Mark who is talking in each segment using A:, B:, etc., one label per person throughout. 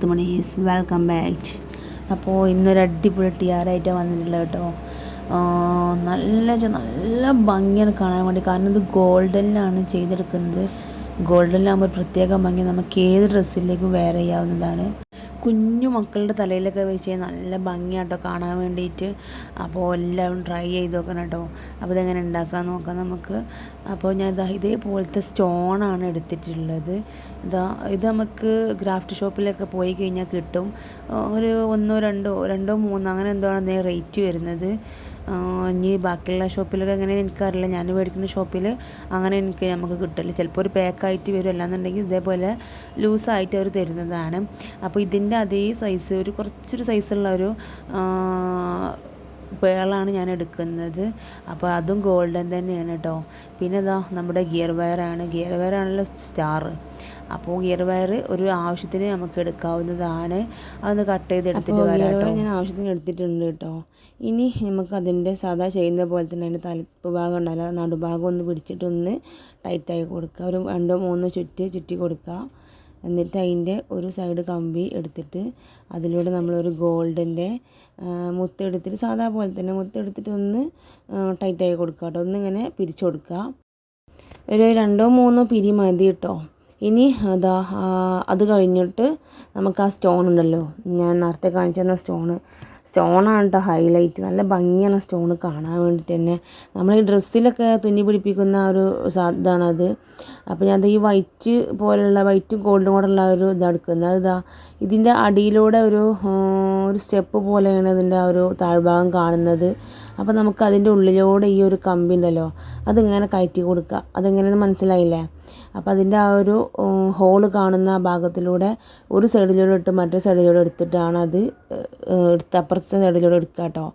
A: മുത്തുമണീസ് welcome back. അപ്പോൾ ഇന്നൊരു അടിപൊളി ടിയാറായിട്ടാണ് വന്നിട്ടുള്ളത് കേട്ടോ. നല്ല ഭംഗിയാണ് കാണാൻ വേണ്ടി. കാരണം ഇത് ഗോൾഡനിലാണ് ചെയ്തെടുക്കുന്നത്. ഗോൾഡനിലാകുമ്പോൾ ഒരു പ്രത്യേക ഭംഗി, നമുക്ക് ഏത് ഡ്രസ്സിലേക്കും വെയർ ചെയ്യാവുന്നതാണ്. കുഞ്ഞു മക്കളുടെ തലയിലൊക്കെ വെച്ച് നല്ല ഭംഗിയാട്ടോ കാണാൻ വേണ്ടിയിട്ട്. അപ്പോൾ എല്ലാവരും ട്രൈ ചെയ്ത് നോക്കണം കേട്ടോ. അപ്പോൾ ഇതെങ്ങനെ ഉണ്ടാക്കാൻ നോക്കാം നമുക്ക്. അപ്പോൾ ഞാൻ ഇതേപോലത്തെ സ്റ്റോണാണ് എടുത്തിട്ടുള്ളത്. ഇത് നമുക്ക് ക്രാഫ്റ്റ് ഷോപ്പിലൊക്കെ പോയി കഴിഞ്ഞാൽ കിട്ടും. ഒരു രണ്ടോ മൂന്നോ അങ്ങനെ എന്തോ ആണ് റേറ്റ് വരുന്നത്. ഇനി ബാക്കിയുള്ള ഷോപ്പിലൊക്കെ എങ്ങനെ എനിക്കറിയില്ല. ഞാൻ മേടിക്കുന്ന ഷോപ്പിൽ അങ്ങനെ നമുക്ക് കിട്ടില്ല. ചിലപ്പോൾ ഒരു പാക്കായിട്ട് വരും, അല്ലാന്നുണ്ടെങ്കിൽ ഇതേപോലെ ലൂസായിട്ട് അവർ തരുന്നതാണ്. അപ്പോൾ ഇതിൻ്റെ അതേ സൈസ്, കുറച്ചൊരു സൈസുള്ള ഒരു പേളാണ് ഞാൻ എടുക്കുന്നത്. അപ്പോൾ അതും ഗോൾഡൻ തന്നെയാണ് കേട്ടോ. പിന്നെ നമ്മുടെ ഗിയർ വയറാണല്ലോ സ്റ്റാർ. അപ്പോൾ ഗിയർ വയർ ഒരു ആവശ്യത്തിന് നമുക്ക് എടുക്കാവുന്നതാണ്. അതൊന്ന് കട്ട് ചെയ്തെടുത്തിട്ട് വരാം. ഞാൻ ആവശ്യത്തിന് എടുത്തിട്ടുണ്ട് കേട്ടോ. ഇനി നമുക്ക് അതിൻ്റെ സാധാ ചെയ്യുന്ന പോലെ തന്നെ അതിൻ്റെ തലപ്പ് ഭാഗം ഉണ്ടല്ലോ, നടുഭാഗം ഒന്ന് പിടിച്ചിട്ടൊന്ന് ടൈറ്റായി കൊടുക്കുക. ഒരു 2-3 ചുറ്റി കൊടുക്കുക. എന്നിട്ട് അതിൻ്റെ ഒരു സൈഡ് കമ്പി എടുത്തിട്ട് അതിലൂടെ നമ്മളൊരു ഗോൾഡിൻ്റെ മുത്തെടുത്തിട്ട് സാധാ പോലെ തന്നെ മുത്തെടുത്തിട്ട് ഒന്ന് ടൈറ്റായി കൊടുക്കുക കേട്ടോ. ഒന്നിങ്ങനെ പിരിച്ചു കൊടുക്കുക. ഒരു 2-3 പിരി മതി കേട്ടോ. ഇനി അത് കഴിഞ്ഞിട്ട് നമുക്ക് ആ സ്റ്റോൺ ഉണ്ടല്ലോ, ഞാൻ നേരത്തെ കാണിച്ചു തന്ന സ്റ്റോണാണ് കേട്ടോ ഹൈലൈറ്റ്. നല്ല ഭംഗിയാണ് സ്റ്റോൺ കാണാൻ വേണ്ടിയിട്ട് തന്നെ. നമ്മൾ ഈ ഡ്രസ്സിലൊക്കെ തുന്നി പിടിപ്പിക്കുന്ന ഒരു ഇതാണത്. അപ്പോൾ ഞാൻ ഈ വൈറ്റും ഗോൾഡും കൂടെ ഉള്ള ഒരു ഇതെടുക്കുന്നത്. ഇതിൻ്റെ അടിയിലൂടെ ഒരു സ്റ്റെപ്പ് പോലെയാണ് ഇതിൻ്റെ ആ ഒരു താഴ്ഭാഗം കാണുന്നത്. അപ്പോൾ നമുക്ക് അതിൻ്റെ ഉള്ളിലൂടെ ഈ ഒരു കമ്പി ഉണ്ടല്ലോ, അതിങ്ങനെ കയറ്റി കൊടുക്കുക. അതെങ്ങനെയെന്ന് മനസ്സിലായില്ലേ? അപ്പോൾ അതിൻ്റെ ആ ഒരു ഹോള് കാണുന്ന ഭാഗത്തിലൂടെ ഒരു സൈഡിലൂടെ ഇട്ട് മറ്റേ സൈഡിലൂടെ എടുത്തിട്ടാണ് അത് അപ്പുറത്തെ സൈഡിലൂടെ എടുക്കുക കേട്ടോ.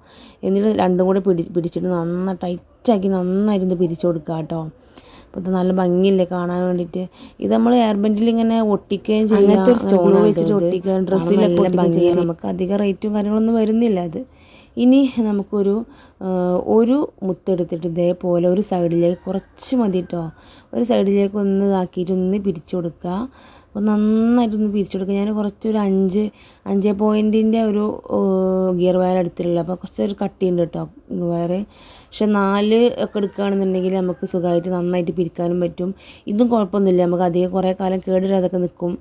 A: എന്നിട്ട് രണ്ടും കൂടി പിടിച്ചിട്ട് നന്നായിട്ട് പിരിച്ചു കൊടുക്കുക കേട്ടോ. അപ്പോൾ ഇത് നല്ല ഭംഗിയില്ലേ കാണാൻ വേണ്ടിയിട്ട്. ഇത് നമ്മൾ എയർ ബെൻഡിൽ ഇങ്ങനെ ഒട്ടിക്കുകയും ചെയ്യാം, സ്റ്റോൺ വെച്ചിട്ട് ഒട്ടിക്കുകയും ഡ്രസ്സിലൊക്കെ ഒട്ടിക്കുകയും ചെയ്യാം. നമുക്ക് അധികം റേറ്റും കാര്യങ്ങളൊന്നും വരുന്നില്ല അത്. ഇനി നമുക്കൊരു മുത്തെടുത്തിട്ട് ഇതേപോലെ ഒരു സൈഡിലേക്ക് കുറച്ച് മതി കേട്ടോ, ഒരു സൈഡിലേക്ക് ഒന്ന് ഇതാക്കിയിട്ട് ഒന്ന് പിരിച്ചു കൊടുക്കുക. അപ്പോൾ നന്നായിട്ടൊന്ന് പിരിച്ചു കൊടുക്കുക. ഞാൻ കുറച്ചൊരു 5 പോയിൻറ്റിൻ്റെ ഒരു ഗിയർ വയർ എടുത്തിട്ടുള്ളത്. അപ്പോൾ കുറച്ചൊരു കട്ടിയുണ്ട് കേട്ടോ വയർ. പക്ഷെ 4 ഒക്കെ എടുക്കുകയാണെന്നുണ്ടെങ്കിൽ നമുക്ക് സുഖമായിട്ട് നന്നായിട്ട് പിരിക്കാനും പറ്റും. ഇതും കുഴപ്പമൊന്നുമില്ല, നമുക്ക് അധികം കുറേ കാലം കേടില്ലാതൊക്കെ നിൽക്കും.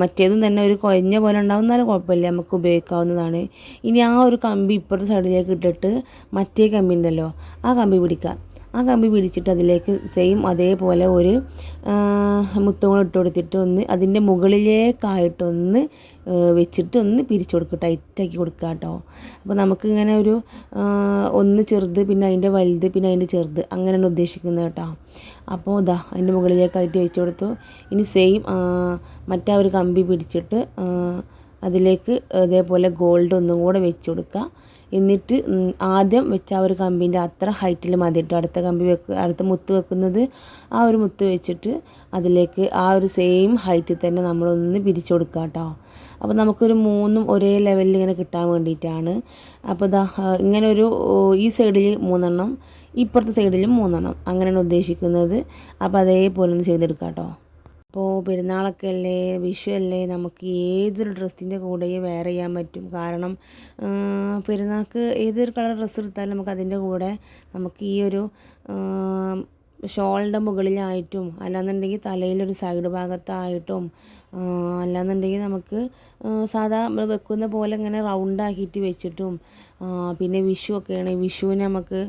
A: മറ്റേതും തന്നെ ഒരു കുഴഞ്ഞ പോലെ ഉണ്ടാവുന്നാലും കുഴപ്പമില്ല, നമുക്ക് ഉപയോഗിക്കാവുന്നതാണ്. ഇനി ആ ഒരു കമ്പി ഇപ്പുറത്തെ സൈഡിലേക്ക് ഇട്ടിട്ട് മറ്റേ കമ്പി ഉണ്ടല്ലോ, ആ കമ്പി പിടിക്കുക. ആ കമ്പി പിടിച്ചിട്ട് അതിലേക്ക് സെയിം അതേപോലെ ഒരു മുത്തും കൂടെ ഇട്ട് കൊടുത്തിട്ട് അതിൻ്റെ മുകളിലേക്കായിട്ടൊന്ന് വെച്ചിട്ട് ഒന്ന് പിരിച്ചു കൊടുക്കുക, ടൈറ്റാക്കി കൊടുക്കുക കേട്ടോ. അപ്പോൾ നമുക്കിങ്ങനെ ഒന്ന് ചെറുത്, പിന്നെ അതിൻ്റെ വലുത്, പിന്നെ അതിൻ്റെ ചെറുത്, അങ്ങനെയാണ് ഉദ്ദേശിക്കുന്നത് കേട്ടോ. അപ്പോൾ അതിൻ്റെ മുകളിലേക്കായിട്ട് വെച്ച് കൊടുത്തു. ഇനി സെയിം മറ്റേ ഒരു കമ്പി പിടിച്ചിട്ട് അതിലേക്ക് അതേപോലെ ഗോൾഡ് ഒന്നും കൂടെ വെച്ച് കൊടുക്കുക. എന്നിട്ട് ആദ്യം വെച്ച ആ ഒരു കമ്പീൻ്റെ അത്ര ഹൈറ്റിൽ മതി കേട്ടോ. അടുത്ത മുത്ത് വെക്കുന്നത് ആ ഒരു മുത്ത് വെച്ചിട്ട് അതിലേക്ക് ആ ഒരു സെയിം ഹൈറ്റിൽ തന്നെ നമ്മളൊന്ന് പിരിച്ചു കൊടുക്കുക കേട്ടോ. അപ്പോൾ നമുക്കൊരു 3 ഒരേ ലെവലിൽ ഇങ്ങനെ കിട്ടാൻ വേണ്ടിയിട്ടാണ്. അപ്പോൾ ഇങ്ങനെ ഈ സൈഡിൽ 3 ഇപ്പുറത്തെ സൈഡിലും 3 അങ്ങനെയാണ് ഉദ്ദേശിക്കുന്നത്. അപ്പോൾ അതേപോലെ ഒന്ന് ചെയ്തെടുക്കാം കേട്ടോ. അപ്പോൾ പെരുന്നാളൊക്കെ അല്ലേ, വിഷു അല്ലേ, നമുക്ക് ഏതൊരു ഡ്രസ്സിൻ്റെ കൂടെയും വെയർ ചെയ്യാൻ പറ്റും. കാരണം പെരുന്നാൾക്ക് ഏതൊരു കളർ ഡ്രസ്സ് എടുത്താലും നമുക്ക് അതിൻ്റെ കൂടെ നമുക്ക് ഈ ഒരു ഷോളിൻ്റെ മുകളിലായിട്ടും അല്ലാന്നുണ്ടെങ്കിൽ തലയിലൊരു സൈഡ് ഭാഗത്തായിട്ടും അല്ലാന്നുണ്ടെങ്കിൽ നമുക്ക് സാധാ വെക്കുന്ന പോലെ ഇങ്ങനെ റൗണ്ടാക്കിയിട്ട് വെച്ചിട്ടും. പിന്നെ വിഷു ഒക്കെയാണ്, വിഷുവിന് നമുക്ക്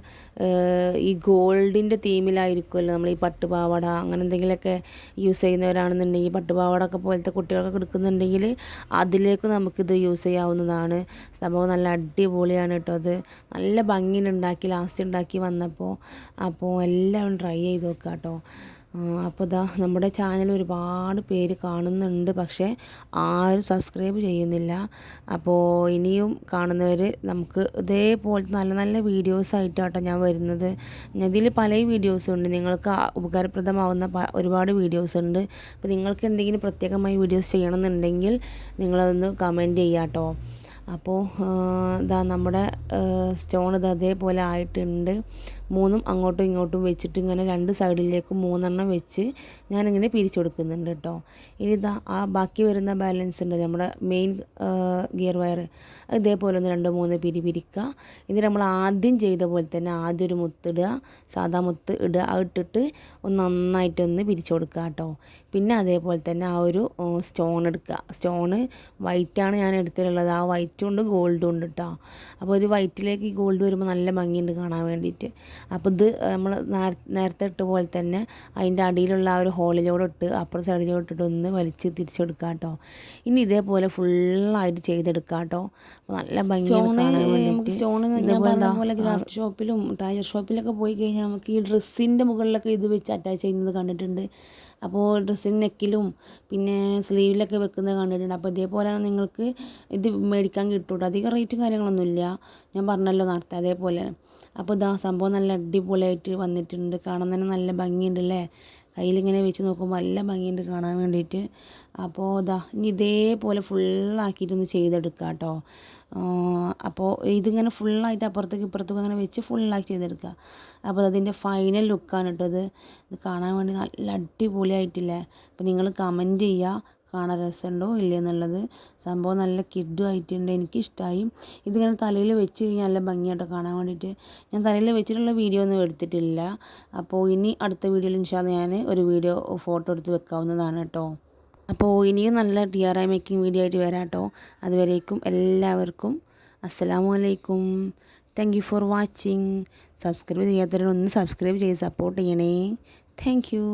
A: ഈ ഗോൾഡിൻ്റെ തീമിലായിരിക്കുമല്ലോ നമ്മൾ ഈ പട്ടുപാവാട അങ്ങനെ എന്തെങ്കിലുമൊക്കെ യൂസ് ചെയ്യുന്നവരാണെന്നുണ്ടെങ്കിൽ, പട്ടുപാവാടൊക്കെ പോലത്തെ കുട്ടികളൊക്കെ എടുക്കുന്നുണ്ടെങ്കിൽ അതിലേക്ക് നമുക്കിത് യൂസ് ചെയ്യാവുന്നതാണ്. സംഭവം നല്ല അടിപൊളിയാണ് കേട്ടോ. അത് നല്ല ഭംഗിയിലുണ്ടാക്കി ലാസ്റ്റ് ഉണ്ടാക്കി വന്നപ്പോൾ. അപ്പോൾ എല്ലാവരും ട്രൈ ചെയ്ത് നോക്കുക കേട്ടോ. അപ്പോൾ നമ്മുടെ ചാനൽ ഒരുപാട് പേര് കാണുന്നുണ്ട്, പക്ഷേ ആരും സബ്സ്ക്രൈബ് ചെയ്യുന്നില്ല. അപ്പോൾ ഇനിയും കാണുന്നവർ നമുക്ക് ഇതേപോലത്തെ നല്ല നല്ല വീഡിയോസായിട്ടാട്ടോ ഞാൻ വരുന്നത്. ഇതിൽ പല വീഡിയോസും ഉണ്ട്, നിങ്ങൾക്ക് ഉപകാരപ്രദമാവുന്ന ഒരുപാട് വീഡിയോസ് ഉണ്ട്. അപ്പോൾ നിങ്ങൾക്ക് എന്തെങ്കിലും പ്രത്യേകമായി വീഡിയോസ് ചെയ്യണമെന്നുണ്ടെങ്കിൽ നിങ്ങളതൊന്ന് കമൻറ്റ് ചെയ്യാം കേട്ടോ. അപ്പോൾ ഇതാ നമ്മുടെ സ്റ്റോൺ ഇത് അതേപോലെ ആയിട്ടുണ്ട്. 3 അങ്ങോട്ടും ഇങ്ങോട്ടും വെച്ചിട്ട് ഇങ്ങനെ 2 സൈഡിലേക്കും 3 വെച്ച് ഞാനിങ്ങനെ പിരിച്ചു കൊടുക്കുന്നുണ്ട് കേട്ടോ. ഇനി ഇതാ ആ ബാക്കി വരുന്ന ബാലൻസ് ഉണ്ട് നമ്മുടെ മെയിൻ ഗിയർ വയർ, ഇതേപോലെ ഒന്ന് 2-3 പിരിക്കുക. ഇത് നമ്മൾ ആദ്യം ചെയ്ത പോലെ തന്നെ ആദ്യം ഒരു മുത്തിടുക, സാധാ മുത്ത് ഇടുക, അത് ഇട്ടിട്ട് ഒന്ന് നന്നായിട്ടൊന്ന് പിരിച്ചു കൊടുക്കുക കേട്ടോ. പിന്നെ അതേപോലെ തന്നെ ആ ഒരു സ്റ്റോൺ എടുക്കുക. സ്റ്റോണ് വൈറ്റാണ് ഞാൻ എടുത്തിട്ടുള്ളത്, ആ വൈറ്റും ഉണ്ട് ഗോൾഡും ഉണ്ട് കേട്ടോ. അപ്പോൾ ഒരു വൈറ്റിലേക്ക് ഈ ഗോൾഡ് വരുമ്പോൾ നല്ല ഭംഗിയുണ്ട് കാണാൻ വേണ്ടിയിട്ട്. അപ്പോൾ ഇത് നമ്മൾ നേരത്തെ ഇട്ട പോലെ തന്നെ അതിൻ്റെ അടിയിലുള്ള ആ ഒരു ഹോളിലൂടെ ഇട്ട് അപ്പുറം സൈഡിലോട്ട് ഇട്ടിട്ട് ഒന്ന് വലിച്ച് തിരിച്ചെടുക്കുക കേട്ടോ. ഇനി ഇതേപോലെ ഫുള്ളായിട്ട് ചെയ്തെടുക്കുക കേട്ടോ. അപ്പോൾ നല്ല ഭംഗിയാണ് കാണാൻ വേണ്ടിയിട്ട്.
B: സ്റ്റോണ് ഞാൻ പറഞ്ഞ പോലെ ക്രാഫ്റ്റ് ഷോപ്പിലും ടയർ ഷോപ്പിലൊക്കെ പോയി കഴിഞ്ഞാൽ നമുക്ക് ഈ ഡ്രസ്സിൻ്റെ മുകളിലൊക്കെ ഇത് വെച്ച് അറ്റാച്ച് ചെയ്യുന്നത് കണ്ടിട്ടുണ്ട്. അപ്പോൾ ഡ്രസ്സിൻ്റെ നെക്കിലും പിന്നെ സ്ലീവിലൊക്കെ വെക്കുന്നത് കണ്ടിട്ടുണ്ട്. അപ്പോൾ ഇതേപോലെ നിങ്ങൾക്ക് ഇത് മേടിക്കാൻ കിട്ടും. അധികം റേറ്റും കാര്യങ്ങളൊന്നുമില്ല, ഞാൻ പറഞ്ഞല്ലോ നേരത്തെ അതേപോലെ. അപ്പോൾ ഇതാ സംഭവം നല്ല അടിപൊളിയായിട്ട് വന്നിട്ടുണ്ട്, കാണാൻ തന്നെ നല്ല ഭംഗിയുണ്ടല്ലേ. കയ്യിലിങ്ങനെ വെച്ച് നോക്കുമ്പോൾ നല്ല ഭംഗിയുണ്ട് കാണാൻ വേണ്ടിയിട്ട്. അപ്പോൾ ഇതാ ഇനി ഇതേപോലെ ഫുള്ളാക്കിയിട്ടൊന്ന് ചെയ്തെടുക്കുക കേട്ടോ. അപ്പോൾ ഇതിങ്ങനെ ഫുള്ളായിട്ട് അപ്പുറത്തേക്ക് ഇപ്പുറത്തേക്ക് അങ്ങനെ വെച്ച് ഫുള്ളാക്കി ചെയ്തെടുക്കുക. അപ്പോൾ അതിൻ്റെ ഫൈനൽ ലുക്കാണ് കേട്ടോ ഇത് കാണാൻ വേണ്ടി നല്ല അടിപൊളിയായിട്ടില്ലേ. അപ്പോൾ നിങ്ങൾ കമൻറ്റ് ചെയ്യുക കാണാൻ രസമുണ്ടോ ഇല്ലേ എന്നുള്ളത്. സംഭവം നല്ല കിഡും ആയിട്ടുണ്ട്, എനിക്കിഷ്ടമായി. ഇതിങ്ങനെ തലയിൽ വെച്ച് കഴിഞ്ഞാൽ നല്ല ഭംഗിയായിട്ടോ കാണാൻ വേണ്ടിയിട്ട്. ഞാൻ തലയിൽ വെച്ചിട്ടുള്ള വീഡിയോ ഒന്നും എടുത്തിട്ടില്ല. അപ്പോൾ ഇനി അടുത്ത വീഡിയോയിൽ ഇൻഷാ അല്ലാഹ് ഞാൻ ഒരു വീഡിയോ ഫോട്ടോ എടുത്ത് വെക്കാവുന്നതാണ് കേട്ടോ. അപ്പോൾ ഇനിയും നല്ല DIY മേക്കിംഗ് വീഡിയോ ആയിട്ട് വരാം കേട്ടോ. അതുവരേക്കും എല്ലാവർക്കും അസ്സലാമു അലൈക്കും. Thank you for watching. Subscribe ചെയ്യാത്തവരൊന്ന് സബ്സ്ക്രൈബ് ചെയ്ത് സപ്പോർട്ട് ചെയ്യണേ. Thank U.